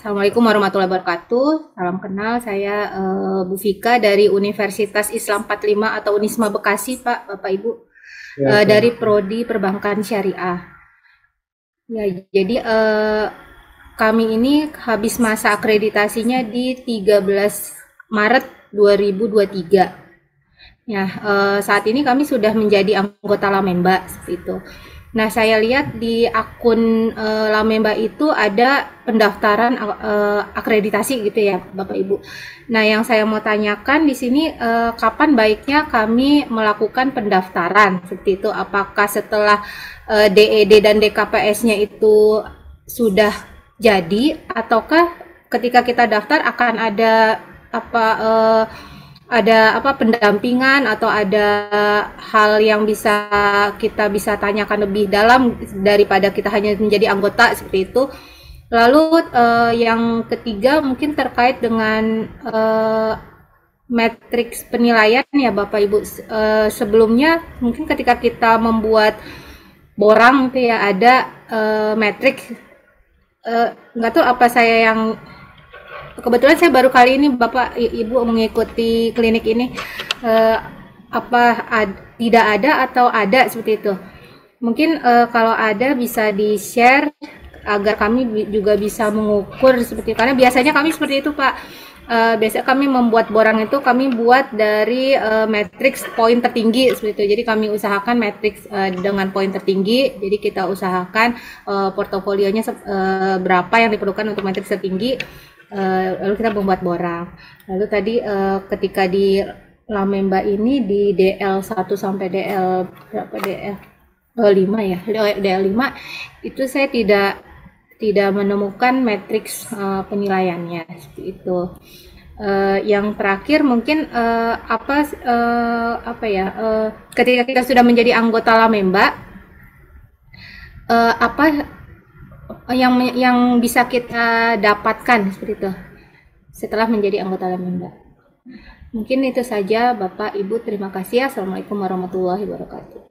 Assalamualaikum warahmatullahi wabarakatuh. Salam kenal, saya Bu Vika dari Universitas Islam 45 atau Unisma Bekasi, Pak, Bapak Ibu, dari Prodi Perbankan Syariah. Ya, jadi kami ini habis masa akreditasinya di 13 Maret 2023. Ya, saat ini kami sudah menjadi anggota Lamemba seperti itu. Nah, saya lihat di akun Lamemba itu ada pendaftaran akreditasi gitu ya, Bapak Ibu. Nah, yang saya mau tanyakan di sini kapan baiknya kami melakukan pendaftaran seperti itu? Apakah setelah DED dan DKPS-nya itu sudah jadi, ataukah ketika kita daftar akan ada pendampingan atau ada hal yang kita bisa tanyakan lebih dalam daripada kita hanya menjadi anggota seperti itu. Lalu yang ketiga mungkin terkait dengan matriks penilaian ya Bapak Ibu. Sebelumnya mungkin ketika kita membuat borang itu ya ada matriks, nggak tahu apa saya yang kebetulan saya baru kali ini Bapak Ibu mengikuti klinik ini, tidak ada atau ada seperti itu. Mungkin kalau ada bisa di-share agar kami juga bisa mengukur seperti itu. Karena biasanya kami seperti itu Pak. Biasanya kami membuat borang itu kami buat dari matriks poin tertinggi seperti itu. Jadi kami usahakan matriks dengan poin tertinggi. Jadi kita usahakan portofolionya berapa yang diperlukan untuk matriks tertinggi. Lalu kita membuat borang. Lalu tadi ketika di Lamemba ini di DL1 sampai DL berapa DL 5 ya, DL5 itu saya tidak menemukan matriks penilaiannya seperti itu. Yang terakhir mungkin ketika kita sudah menjadi anggota Lamemba, apa yang bisa kita dapatkan seperti itu setelah menjadi anggota Lamemba. Mungkin itu saja Bapak Ibu, terima kasih. Assalamualaikum warahmatullahi wabarakatuh.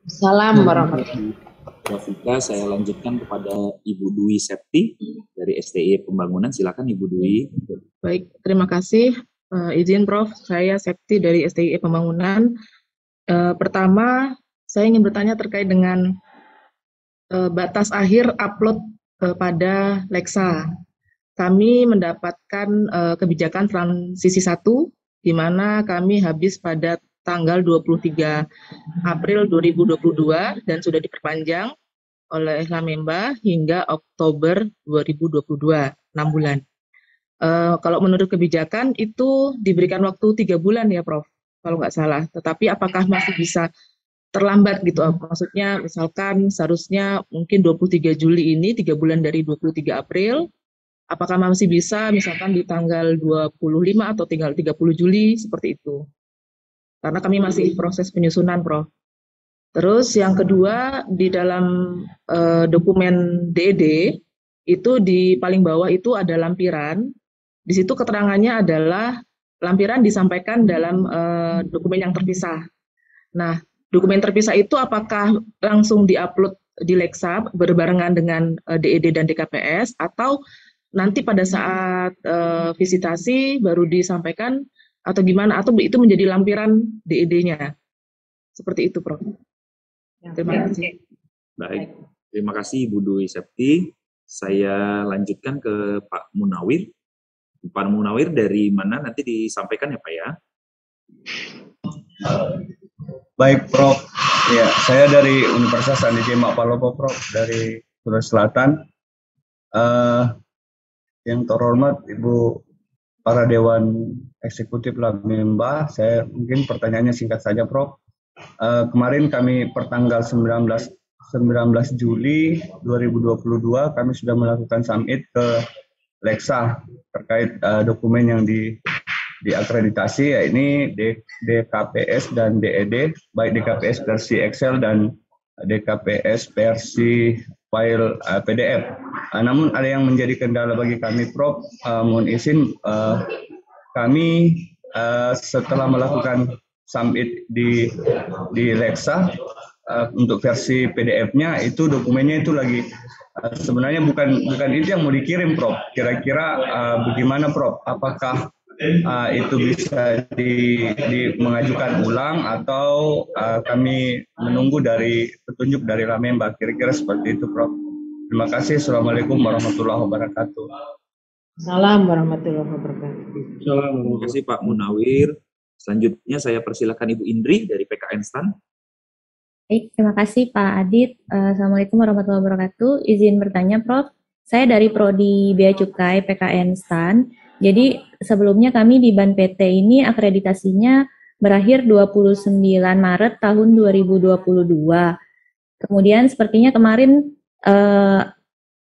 Salam warahmatullahi wabarakatuh. Saya lanjutkan kepada Ibu Dwi Septi dari STI Pembangunan. Silakan Ibu Dwi. Baik, terima kasih. Izin Prof, saya Septi dari STI Pembangunan. Pertama, saya ingin bertanya terkait dengan batas akhir upload pada Lexa. Kami mendapatkan kebijakan transisi 1, di mana kami habis pada tanggal 23 April 2022 dan sudah diperpanjang oleh Lamemba hingga Oktober 2022, 6 bulan. Kalau menurut kebijakan itu diberikan waktu 3 bulan ya Prof, kalau nggak salah. Tetapi apakah masih bisa terlambat gitu, maksudnya misalkan seharusnya mungkin 23 Juli ini 3 bulan dari 23 April, apakah masih bisa misalkan di tanggal 25 atau tinggal 30 Juli seperti itu, karena kami masih proses penyusunan Prof. Terus yang kedua, di dalam dokumen DED itu di paling bawah itu ada lampiran, di situ keterangannya adalah lampiran disampaikan dalam dokumen yang terpisah. Nah, dokumen terpisah itu apakah langsung diupload di Lexa berbarengan dengan DED dan DKPS, atau nanti pada saat visitasi baru disampaikan, atau gimana, atau itu menjadi lampiran DED-nya? Seperti itu, Prof. Terima kasih. Baik, terima kasih Ibu Dwi Septi. Saya lanjutkan ke Pak Munawir. Pak Munawir dari mana nanti disampaikan ya Pak ya? Baik Prof, ya saya dari Universitas Andi Mak Palopo Prof, dari Sulawesi Selatan. Yang terhormat Ibu para Dewan Eksekutif Lamemba, saya mungkin pertanyaannya singkat saja Prof. Kemarin kami pertanggal 19 Juli 2022 kami sudah melakukan submit ke Lexa terkait dokumen yang diakreditasi, yakni DKPS dan DED, baik DKPS versi Excel dan DKPS versi file PDF. Namun ada yang menjadi kendala bagi kami Prof, mohon izin kami setelah melakukan submit di Lexa, untuk versi PDF-nya itu dokumennya itu lagi sebenarnya bukan itu yang mau dikirim, Prof. Kira-kira bagaimana, Prof? Apakah itu bisa mengajukan ulang atau kami menunggu dari petunjuk dari Lamemba? Kira-kira seperti itu, Prof. Terima kasih. Assalamualaikum warahmatullahi wabarakatuh. Salam warahmatullahi wabarakatuh. Terima kasih Pak Munawir. Selanjutnya saya persilakan Ibu Indri dari PKN STAN. Baik, terima kasih Pak Adit. Assalamualaikum warahmatullahi wabarakatuh. Izin bertanya, Prof. Saya dari Prodi Bea Cukai PKN STAN. Jadi sebelumnya kami di Ban PT ini akreditasinya berakhir 29 Maret tahun 2022. Kemudian sepertinya kemarin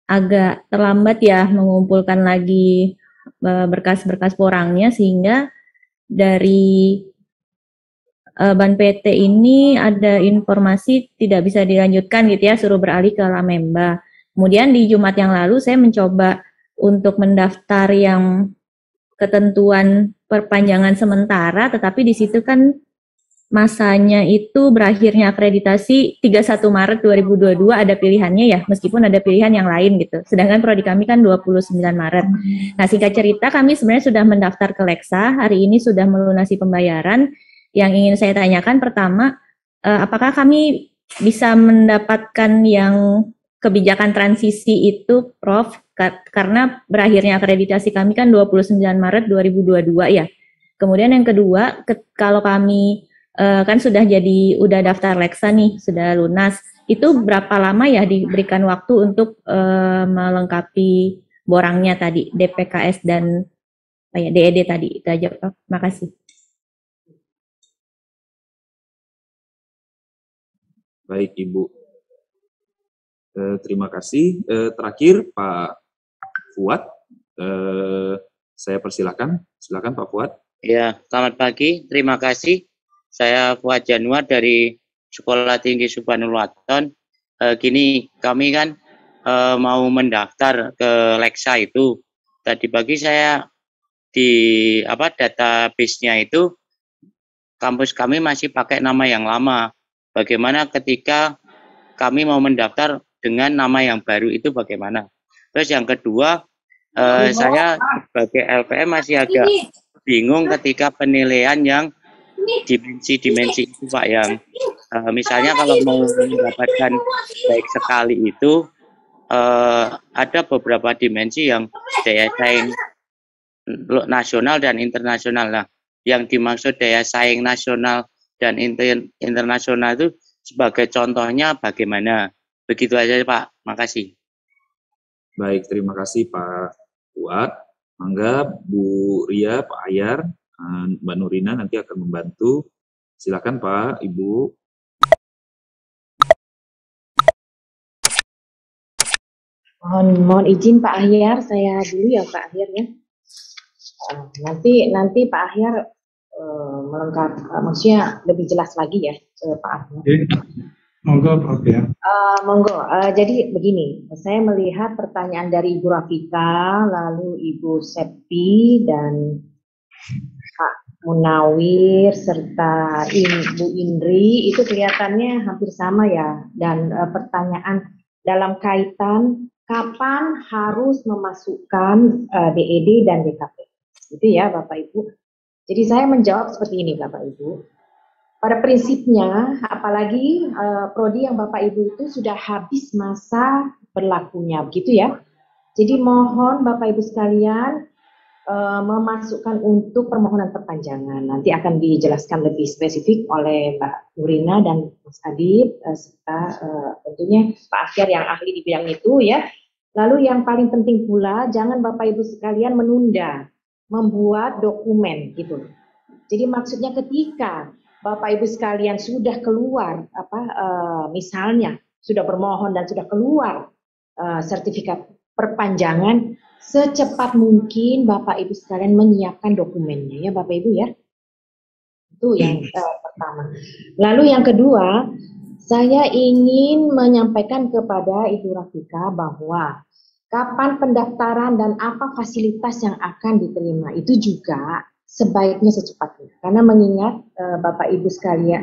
agak terlambat ya mengumpulkan lagi berkas-berkas porangnya, sehingga dari Ban PT ini ada informasi tidak bisa dilanjutkan gitu ya, suruh beralih ke Lamemba. Kemudian di Jumat yang lalu saya mencoba untuk mendaftar yang ketentuan perpanjangan sementara, tetapi di situ kan masanya itu berakhirnya akreditasi 31 Maret 2022, ada pilihannya ya, meskipun ada pilihan yang lain gitu. Sedangkan prodi kami kan 29 Maret. Nah, singkat cerita kami sebenarnya sudah mendaftar ke Leksa, hari ini sudah melunasi pembayaran. Yang ingin saya tanyakan pertama, apakah kami bisa mendapatkan yang kebijakan transisi itu, Prof? Karena berakhirnya akreditasi kami kan 29 Maret 2022 ya. Kemudian yang kedua, kalau kami kan udah daftar Leksa nih, sudah lunas, itu berapa lama ya diberikan waktu untuk melengkapi borangnya tadi, DPKS dan DED tadi? Itu aja, Prof. Makasih. Baik, Ibu. Terima kasih. Terakhir, Pak Fuad. Saya persilakan. Silakan, Pak Fuad. Ya, selamat pagi. Terima kasih. Saya Fuad Januar dari Sekolah Tinggi Subhanul Waton. Gini, kami kan mau mendaftar ke Leksa itu. Tadi pagi saya di database-nya itu kampus kami masih pakai nama yang lama. Bagaimana ketika kami mau mendaftar dengan nama yang baru itu bagaimana? Terus yang kedua, saya sebagai LPM masih agak bingung ketika penilaian yang dimensi-dimensi itu, Pak, yang misalnya kalau mau mendapatkan baik sekali itu ada beberapa dimensi yang daya saing nasional dan internasional. Nah, yang dimaksud daya saing nasional dan internasional itu sebagai contohnya bagaimana? Begitu aja, Pak. Makasih. Baik, terima kasih Pak Fuad. Mangga Bu Ria, Pak Ayar, Mbak Nurina nanti akan membantu. Silakan Pak, Ibu. Mohon izin Pak Ahyar, saya dulu ya Pak Ahyar ya. Nanti Pak Ahyar maksudnya lebih jelas lagi ya Pak Ahyar. Monggo Prof ya. Monggo. Jadi begini, saya melihat pertanyaan dari Ibu Rafika, lalu Ibu Septi dan Pak Munawir serta Ibu Indri itu kelihatannya hampir sama ya. Dan pertanyaan dalam kaitan kapan harus memasukkan DED dan DKP. Itu ya Bapak Ibu. Jadi saya menjawab seperti ini Bapak Ibu. Pada prinsipnya, apalagi prodi yang Bapak Ibu itu sudah habis masa berlakunya, begitu ya. Jadi mohon Bapak Ibu sekalian memasukkan untuk permohonan perpanjangan. Nanti akan dijelaskan lebih spesifik oleh Mbak Nurina dan Mas Adit, serta tentunya Pak Ahyar yang ahli di bidang itu ya. Lalu yang paling penting pula, jangan Bapak Ibu sekalian menunda membuat dokumen gitu. Jadi maksudnya ketika Bapak Ibu sekalian sudah keluar misalnya sudah bermohon dan sudah keluar sertifikat perpanjangan, secepat mungkin Bapak Ibu sekalian menyiapkan dokumennya ya Bapak Ibu ya. Itu yang pertama. Lalu yang kedua, saya ingin menyampaikan kepada Ibu Rafika bahwa kapan pendaftaran dan apa fasilitas yang akan diterima itu juga sebaiknya secepatnya. Karena mengingat Bapak Ibu sekalian,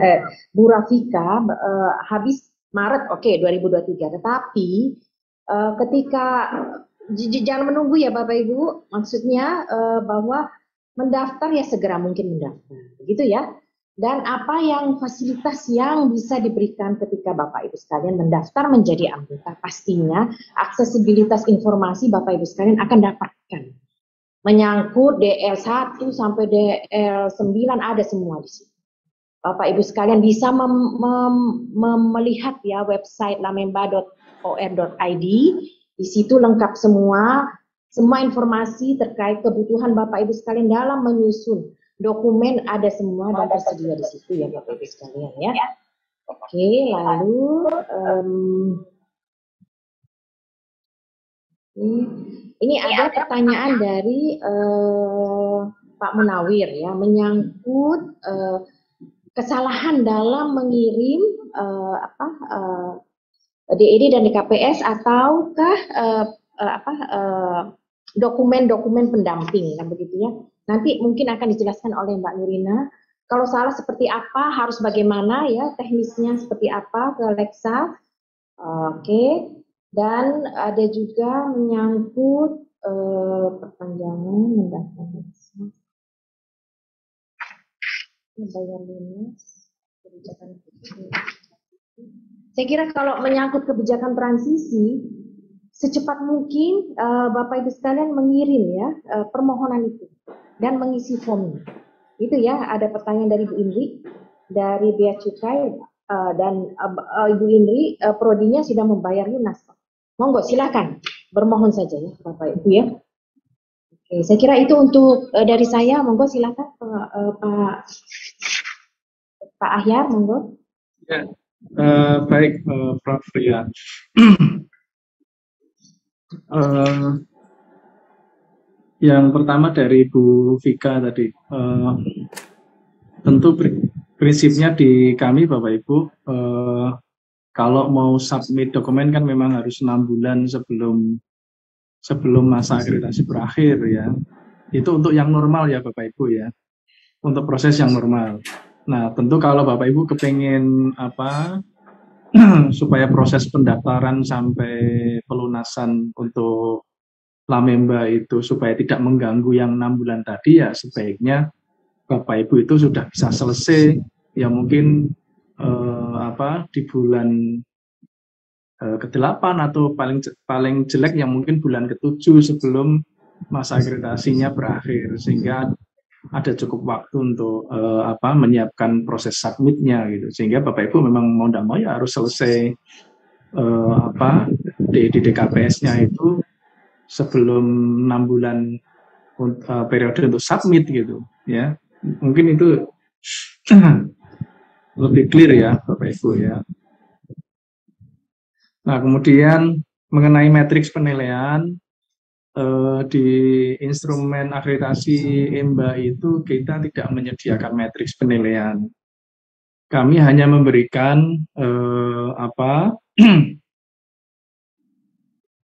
Bu Rafika habis Maret, oke, 2023. Tetapi ketika jangan menunggu ya Bapak Ibu, maksudnya bahwa mendaftar ya segera mungkin mendaftar, begitu ya. Dan apa yang fasilitas yang bisa diberikan ketika Bapak Ibu sekalian mendaftar menjadi anggota, pastinya aksesibilitas informasi Bapak Ibu sekalian akan dapatkan. Menyangkut DL1 sampai DL9 ada semua di sini. Bapak Ibu sekalian bisa melihat ya website lamemba.or.id. Di situ lengkap semua informasi terkait kebutuhan Bapak Ibu sekalian dalam menyusun dokumen, ada semua dan tersedia di situ ya Bapak Ibu sekalian ya. Oke, lalu ini ada pertanyaan dari Pak Munawir ya, menyangkut kesalahan dalam mengirim DED dan DKPS ataukah dokumen-dokumen pendamping, kan begitu ya. Nanti mungkin akan dijelaskan oleh Mbak Nurina. Kalau salah seperti apa, harus bagaimana ya, teknisnya seperti apa ke Lexa. Oke. Dan ada juga menyangkut perpanjangan mendaftar Lexa. Bayar lunas, kebijakan. Saya kira kalau menyangkut kebijakan transisi, secepat mungkin Bapak Ibu sekalian mengirim ya permohonan itu dan mengisi formnya. Itu ya, ada pertanyaan dari Bu Indri, dari Bea Cukai, dan Ibu Indri, prodinya sudah membayar lunas. Monggo silakan, bermohon saja ya Bapak Ibu ya. Oke, saya kira itu untuk dari saya, monggo silakan Pak Ahyar, monggo. Ya, baik Prof. Ria. Yang pertama dari Bu Vika tadi, tentu prinsipnya di kami Bapak Ibu, kalau mau submit dokumen kan memang harus 6 bulan sebelum masa akreditasi berakhir ya. Itu untuk yang normal ya Bapak Ibu ya, untuk proses yang normal. Nah tentu kalau Bapak Ibu kepengen supaya proses pendaftaran sampai pelunasan untuk Lamemba itu supaya tidak mengganggu yang 6 bulan tadi, ya sebaiknya Bapak Ibu itu sudah bisa selesai ya mungkin di bulan ke-8 atau paling jelek yang mungkin bulan ke-7 sebelum masa akreditasinya berakhir, sehingga ada cukup waktu untuk menyiapkan proses submitnya gitu, sehingga Bapak Ibu memang mau tidak mau ya harus selesai di DKPS-nya itu sebelum 6 bulan periode untuk submit gitu ya. Mungkin itu lebih clear ya Bapak Ibu ya. Nah kemudian mengenai matriks penilaian, di instrumen akreditasi EMBA itu kita tidak menyediakan matriks penilaian. Kami hanya memberikan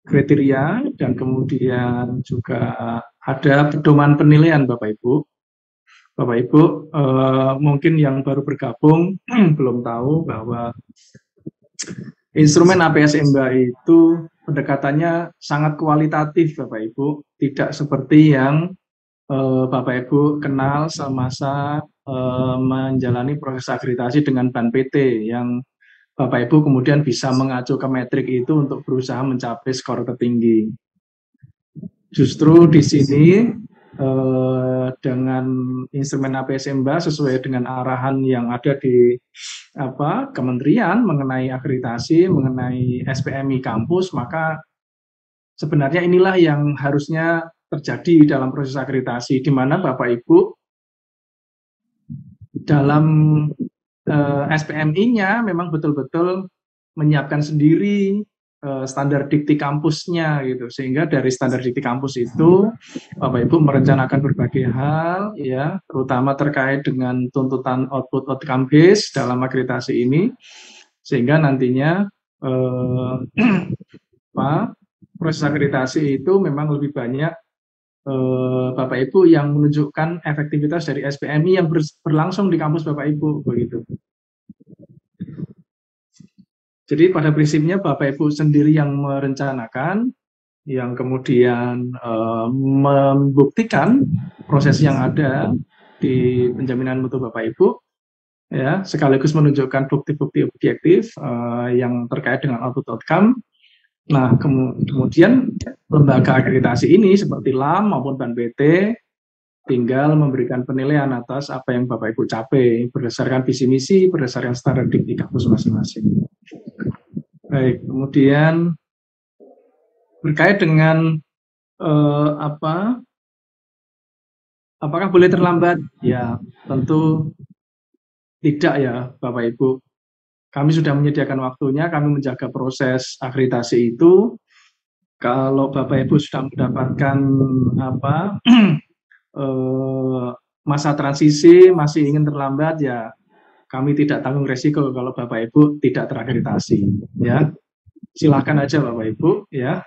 kriteria dan kemudian juga ada pedoman penilaian Bapak Ibu. Bapak Ibu mungkin yang baru bergabung belum tahu bahwa instrumen APS EMBA itu pendekatannya sangat kualitatif Bapak Ibu, tidak seperti yang Bapak Ibu kenal semasa menjalani proses akreditasi dengan BAN PT yang Bapak Ibu kemudian bisa mengacu ke metrik itu untuk berusaha mencapai skor tertinggi. Justru di sini dengan instrumen APS EMBA sesuai dengan arahan yang ada di kementerian mengenai akreditasi, mengenai SPMI kampus, maka sebenarnya inilah yang harusnya terjadi dalam proses akreditasi, di mana Bapak Ibu dalam SPMI-nya memang betul-betul menyiapkan sendiri standar dikti kampusnya gitu, sehingga dari standar dikti kampus itu Bapak Ibu merencanakan berbagai hal ya, terutama terkait dengan tuntutan output outcome base dalam akreditasi ini, sehingga nantinya proses akreditasi itu memang lebih banyak Bapak Ibu yang menunjukkan efektivitas dari SPMI yang berlangsung di kampus Bapak Ibu begitu. Jadi pada prinsipnya Bapak Ibu sendiri yang merencanakan, yang kemudian membuktikan proses yang ada di penjaminan mutu Bapak Ibu, ya, sekaligus menunjukkan bukti-bukti objektif yang terkait dengan output outcome. Nah, kemudian lembaga akreditasi ini seperti LAM maupun BAN-PT tinggal memberikan penilaian atas apa yang Bapak Ibu capai berdasarkan visi misi, berdasarkan standar di kampus masing-masing. Baik, kemudian berkait dengan apakah boleh terlambat? Ya, tentu tidak ya Bapak Ibu. Kami sudah menyediakan waktunya, kami menjaga proses akreditasi itu. Kalau Bapak Ibu sudah mendapatkan masa transisi masih ingin terlambat, ya kami tidak tanggung resiko kalau Bapak Ibu tidak terakreditasi. Ya, silakan aja Bapak Ibu. Ya.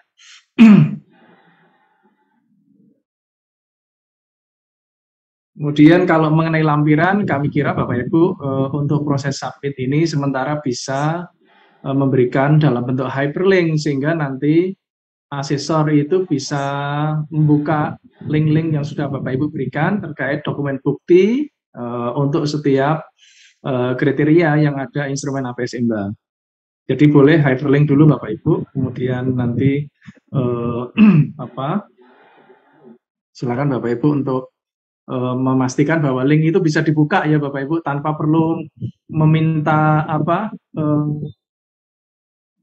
Kemudian kalau mengenai lampiran, kami kira Bapak Ibu untuk proses submit ini sementara bisa memberikan dalam bentuk hyperlink sehingga nanti asesor itu bisa membuka link-link yang sudah Bapak Ibu berikan terkait dokumen bukti untuk setiap kriteria yang ada instrumen APS Imba. Jadi boleh hyperlink dulu Bapak Ibu, kemudian nanti silakan Bapak Ibu untuk memastikan bahwa link itu bisa dibuka ya Bapak Ibu tanpa perlu meminta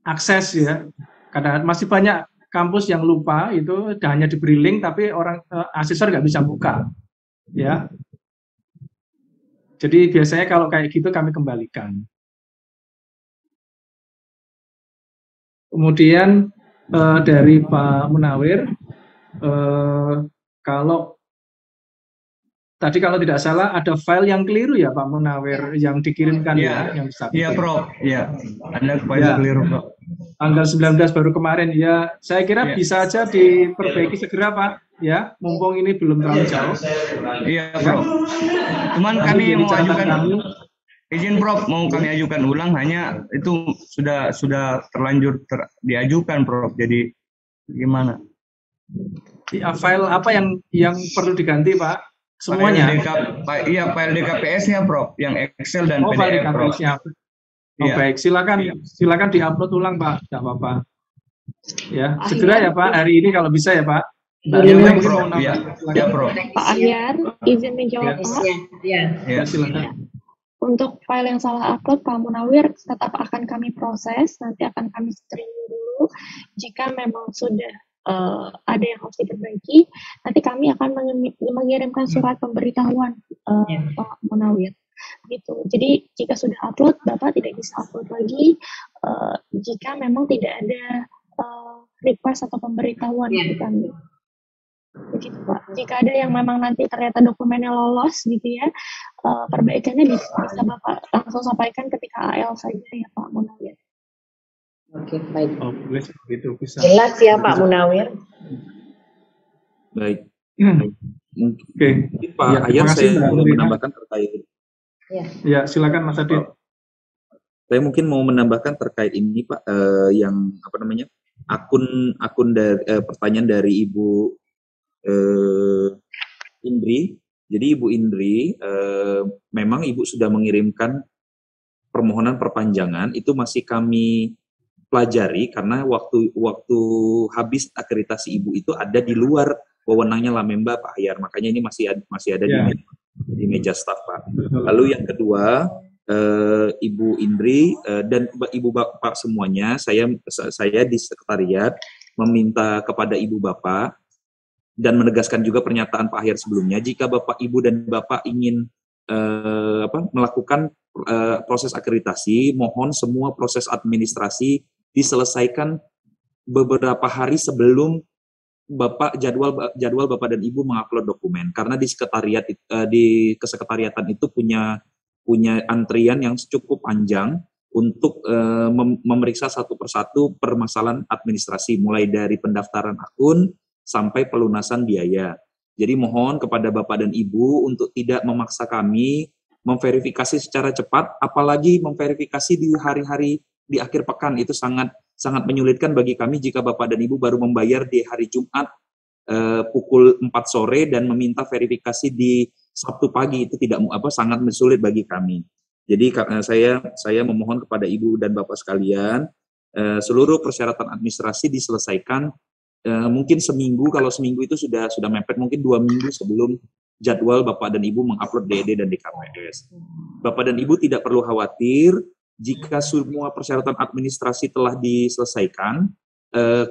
akses ya. Karena masih banyak kampus yang lupa itu hanya diberi link tapi orang asesor nggak bisa buka ya. Jadi biasanya kalau kayak gitu kami kembalikan. Kemudian dari Pak Munawir, kalau tidak salah ada file yang keliru ya Pak Munawir yang dikirimkan yang bisa. Iya Prof, ya ada file keliru Prof. Tanggal 19 baru kemarin ya. Saya kira bisa aja diperbaiki segera Pak ya, mumpung ini belum terlalu jauh. Iya Prof. Cuman kami mau ajukan izin Prof, mau kami ajukan ulang, hanya itu sudah terlanjur diajukan Prof. Jadi gimana? Ya, file apa yang perlu diganti Pak? Semuanya. File DKPS-nya Prof, yang Excel dan PDF file DKPS-nya. Ya. Baik, silakan diupload ulang Pak, tidak apa-apa. Ya, segera ya Pak, hari ini kalau bisa ya Pak. Prof. Ya, Prof. Pak Ahyar, izin menjawab Pak. Ya, silakan. Untuk file yang salah upload, Pak Munawir tetap akan kami proses, nanti akan kami streaming dulu. Jika memang sudah ada yang harus diperbaiki, nanti kami akan mengirimkan surat pemberitahuan Pak Munawir. Gitu. Jadi jika sudah upload, Bapak tidak bisa upload lagi jika memang tidak ada request atau pemberitahuan dari kami. Begitu Pak. Jika ada yang memang nanti ternyata dokumennya lolos gitu ya, perbaikannya bisa Bapak langsung sampaikan ketika AL saja ya Pak Munawir. Oke, baik. Oh, boleh seperti itu bisa. Jelas ya Pak Munawir. Baik. Oke. Pak Ahyar, saya mau menambahkan terkait. Ya, silakan Mas Adit. Saya mungkin mau menambahkan terkait ini Pak, yang akun dari pertanyaan dari Ibu Indri. Jadi Ibu Indri, memang Ibu sudah mengirimkan permohonan perpanjangan, itu masih kami pelajari karena waktu habis akreditasi Ibu itu ada di luar wewenangnya Lamemba Pak Ahyar, makanya ini masih ada di meja staf Pak. Lalu yang kedua, Ibu Indri dan Ibu Bapak semuanya, saya di sekretariat meminta kepada Ibu Bapak dan menegaskan juga pernyataan Pak Ahyar sebelumnya, jika Bapak Ibu dan Bapak ingin melakukan proses akreditasi, mohon semua proses administrasi diselesaikan beberapa hari sebelum jadwal Bapak dan Ibu mengupload dokumen, karena di sekretariat di kesekretariatan itu punya antrian yang cukup panjang untuk memeriksa satu persatu permasalahan administrasi, mulai dari pendaftaran akun sampai pelunasan biaya. Jadi mohon kepada Bapak dan Ibu untuk tidak memaksa kami memverifikasi secara cepat, apalagi memverifikasi di hari-hari di akhir pekan. Itu sangat menyulitkan bagi kami jika Bapak dan Ibu baru membayar di hari Jumat pukul 4 sore dan meminta verifikasi di Sabtu pagi. Itu sangat sulit bagi kami. Jadi saya memohon kepada Ibu dan Bapak sekalian, seluruh persyaratan administrasi diselesaikan mungkin seminggu, kalau seminggu itu sudah mepet, mungkin 2 minggu sebelum jadwal Bapak dan Ibu mengupload DED dan DKPS. Bapak dan Ibu tidak perlu khawatir jika semua persyaratan administrasi telah diselesaikan,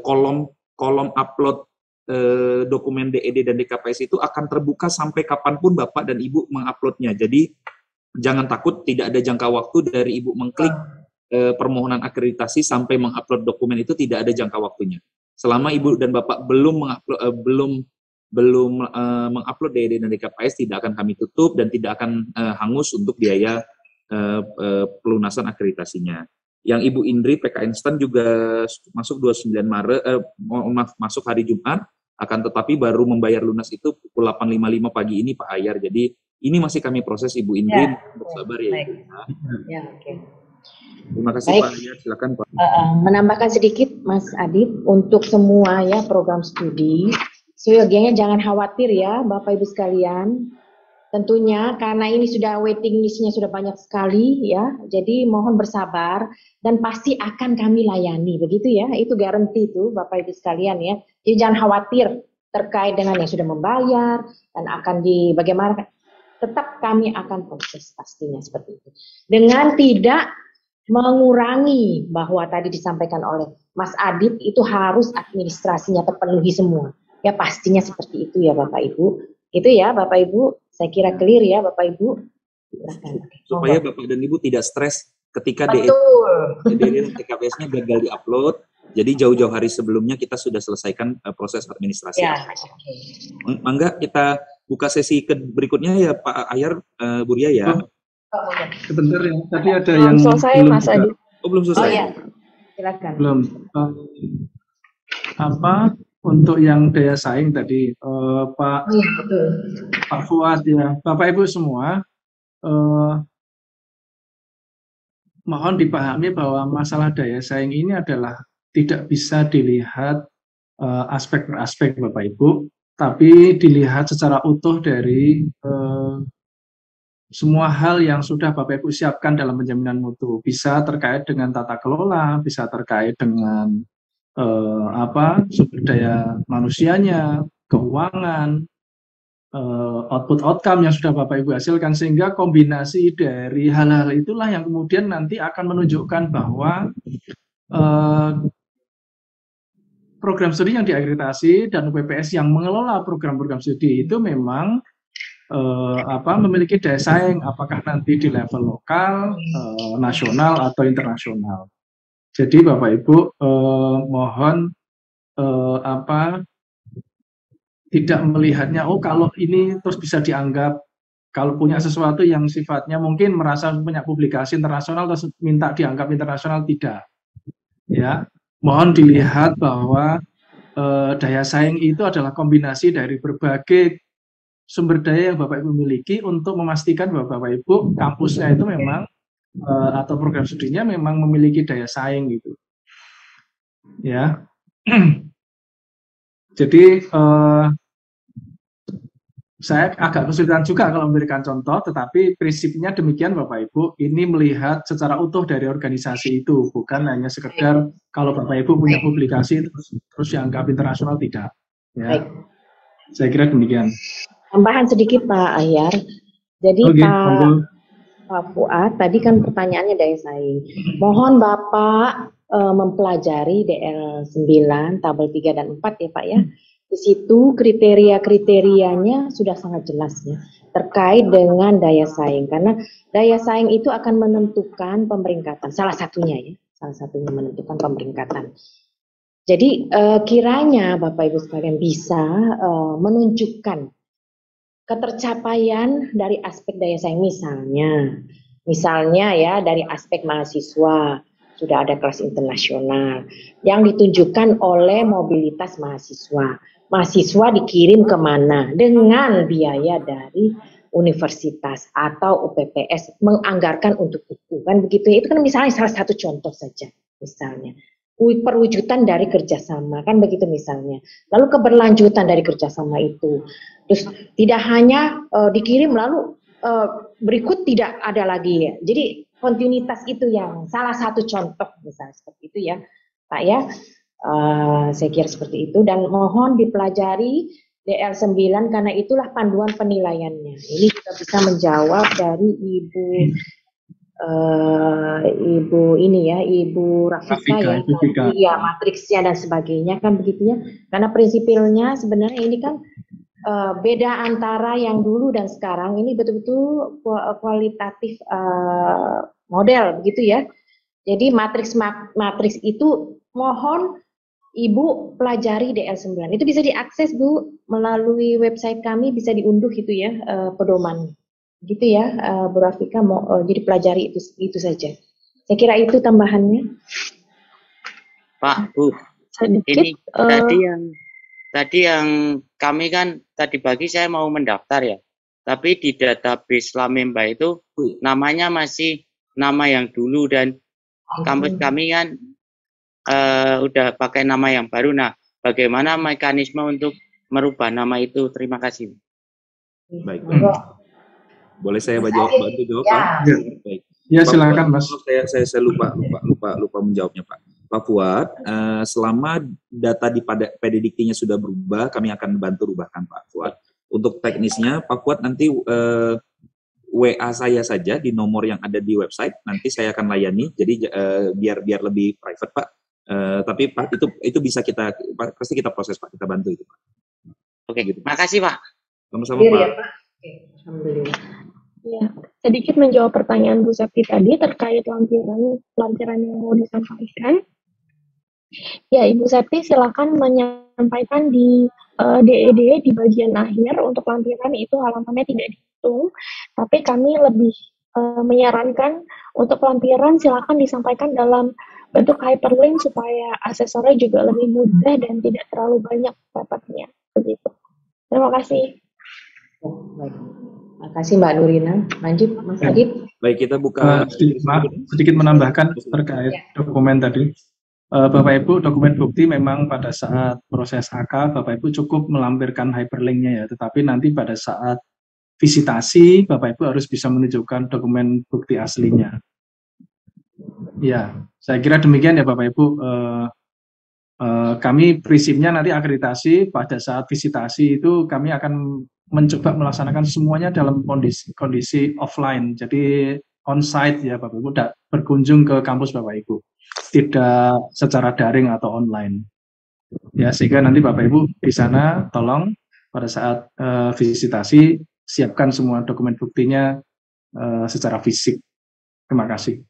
kolom upload dokumen DED dan DKPS itu akan terbuka sampai kapanpun Bapak dan Ibu menguploadnya. Jadi jangan takut, tidak ada jangka waktu dari Ibu mengklik permohonan akreditasi sampai mengupload dokumen, itu tidak ada jangka waktunya. Selama Ibu dan Bapak belum mengupload DED dan DKPS, tidak akan kami tutup dan tidak akan hangus untuk biaya pelunasan akreditasinya. Yang Ibu Indri PK Instan juga masuk 29 Maret, masuk hari Jumat, akan tetapi baru membayar lunas itu pukul 8.55 pagi ini Pak Ayar. Jadi ini masih kami proses, Ibu Indri, bersabar ya Ibu. Ya, oke. Terima kasih Baik. Pak Ayar, silakan Pak. Menambahkan sedikit Mas Adit, untuk semua ya program studi, seyogianya jangan khawatir ya Bapak Ibu sekalian. Tentunya karena ini sudah waiting list-nya sudah banyak sekali ya, jadi mohon bersabar dan pasti akan kami layani, begitu ya, itu garansi itu Bapak Ibu sekalian ya. Jadi jangan khawatir terkait dengan yang sudah membayar dan akan bagaimana, tetap kami akan proses pastinya seperti itu. Dengan tidak mengurangi bahwa tadi disampaikan oleh Mas Adit itu harus administrasinya terpenuhi semua. Ya pastinya seperti itu ya Bapak Ibu. Itu ya Bapak Ibu, saya kira clear ya Bapak Ibu. Supaya Bapak dan Ibu tidak stres ketika DED dan TKPS-nya gagal di-upload. Jadi jauh-jauh hari sebelumnya kita sudah selesaikan proses administrasi. Ya, Mangga kita buka sesi berikutnya ya Pak Ayar, Bu Ria ya. Sebentar ya, tadi ada yang selesai belum Mas Adi. Belum selesai. Oh ya, silakan. Belum. Untuk yang daya saing tadi, Pak Fuad ya, Bapak Ibu semua, mohon dipahami bahwa masalah daya saing ini adalah tidak bisa dilihat aspek per aspek Bapak Ibu, tapi dilihat secara utuh dari semua hal yang sudah Bapak Ibu siapkan dalam penjaminan mutu. Bisa terkait dengan tata kelola, bisa terkait dengan sumber daya manusianya, keuangan, output outcome yang sudah Bapak Ibu hasilkan, sehingga kombinasi dari hal-hal itulah yang kemudian nanti akan menunjukkan bahwa program studi yang diakreditasi dan UPPS yang mengelola program-program studi itu memang memiliki daya saing, apakah nanti di level lokal, nasional atau internasional. Jadi Bapak Ibu mohon tidak melihatnya kalau ini terus bisa dianggap, kalau punya sesuatu yang sifatnya mungkin merasa punya publikasi internasional terus minta dianggap internasional, tidak. Ya, mohon dilihat bahwa daya saing itu adalah kombinasi dari berbagai sumber daya yang Bapak Ibu miliki untuk memastikan bahwa Bapak Ibu kampusnya itu memang atau program studinya memang memiliki daya saing gitu. Ya. Jadi saya agak kesulitan juga kalau memberikan contoh, tetapi prinsipnya demikian Bapak Ibu. Ini melihat secara utuh dari organisasi itu, bukan hanya sekedar kalau Bapak Ibu punya publikasi terus dianggap internasional, tidak. Ya. Saya kira demikian. Tambahan sedikit Pak Ayar. Jadi Pak Fuad, tadi kan pertanyaannya daya saing. Mohon Bapak mempelajari DL 9, tabel 3 dan 4 ya Pak ya. Di situ kriteria-kriterianya sudah sangat jelas ya, terkait dengan daya saing. Karena daya saing itu akan menentukan pemeringkatan, salah satunya menentukan pemeringkatan. Jadi kiranya Bapak Ibu sekalian bisa menunjukkan ketercapaian dari aspek daya saing, misalnya ya dari aspek mahasiswa sudah ada kelas internasional yang ditunjukkan oleh mobilitas mahasiswa. Mahasiswa dikirim kemana dengan biaya dari universitas atau UPPS menganggarkan untuk itu, kan begitu. Itu kan misalnya salah satu contoh saja, misalnya perwujudan dari kerjasama, kan begitu misalnya. Lalu keberlanjutan dari kerjasama itu, terus tidak hanya dikirim lalu berikut tidak ada lagi ya. Jadi kontinuitas itu yang salah satu contoh misalnya seperti itu ya, Pak ya. Saya kira seperti itu dan mohon dipelajari DL9 karena itulah panduan penilaiannya. Ini juga bisa menjawab dari Ibu ini ya, Ibu Rafika ya, iya matriksnya dan sebagainya kan begitu ya. Karena prinsipilnya sebenarnya ini kan beda antara yang dulu dan sekarang, ini betul-betul kualitatif model begitu ya. Jadi matriks itu mohon Ibu pelajari DL9. Itu bisa diakses Bu melalui website kami, bisa diunduh gitu ya pedoman. Gitu ya Bu Rafika, jadi pelajari itu saja. Saya kira itu tambahannya. Pak, Bu, ini tadi yang kami kan tadi pagi saya mau mendaftar ya, tapi di database Lamemba itu namanya masih nama yang dulu dan kampus kami kan udah pakai nama yang baru. Nah, bagaimana mekanisme untuk merubah nama itu? Terima kasih. Baik. Boleh saya bantu jawab, Pak? Ya. Baik. Ya, silakan Mas. Saya lupa menjawabnya, Pak. Pak Fuad, selama data di PDDiktinya sudah berubah, kami akan bantu rubahkan Pak Fuad. Untuk teknisnya, Pak Fuad nanti WA saya saja di nomor yang ada di website, nanti saya akan layani. Jadi biar lebih private, Pak. Tapi Pak itu bisa pasti kita proses, Pak. Kita bantu itu, Pak. Oke, gitu. Makasih Pak. Sama-sama Pak. Ya, Pak. Oke, alhamdulillah. Ya, sedikit menjawab pertanyaan Bu Septi tadi terkait lampiran yang mau disampaikan. Ya, Ibu Septi silakan menyampaikan di DED di bagian akhir. Untuk lampiran itu halamannya tidak dihitung, tapi kami lebih menyarankan untuk lampiran silakan disampaikan dalam bentuk hyperlink supaya aksesornya juga lebih mudah dan tidak terlalu banyak dapatnya. Begitu. Terima kasih. Baik. Terima kasih Mbak Nurina. Lanjut Mas Adit. Baik, kita buka sedikit menambahkan terkait dokumen tadi. Bapak Ibu, dokumen bukti memang pada saat proses AK Bapak Ibu cukup melampirkan hyperlinknya ya, tetapi nanti pada saat visitasi Bapak Ibu harus bisa menunjukkan dokumen bukti aslinya. Ya, saya kira demikian ya Bapak Ibu. Kami prinsipnya nanti akreditasi pada saat visitasi itu kami akan mencoba melaksanakan semuanya dalam kondisi offline, jadi on-site ya Bapak Ibu, tidak berkunjung ke kampus Bapak Ibu, tidak secara daring atau online. Ya, sehingga nanti Bapak Ibu di sana tolong pada saat visitasi siapkan semua dokumen buktinya secara fisik. Terima kasih.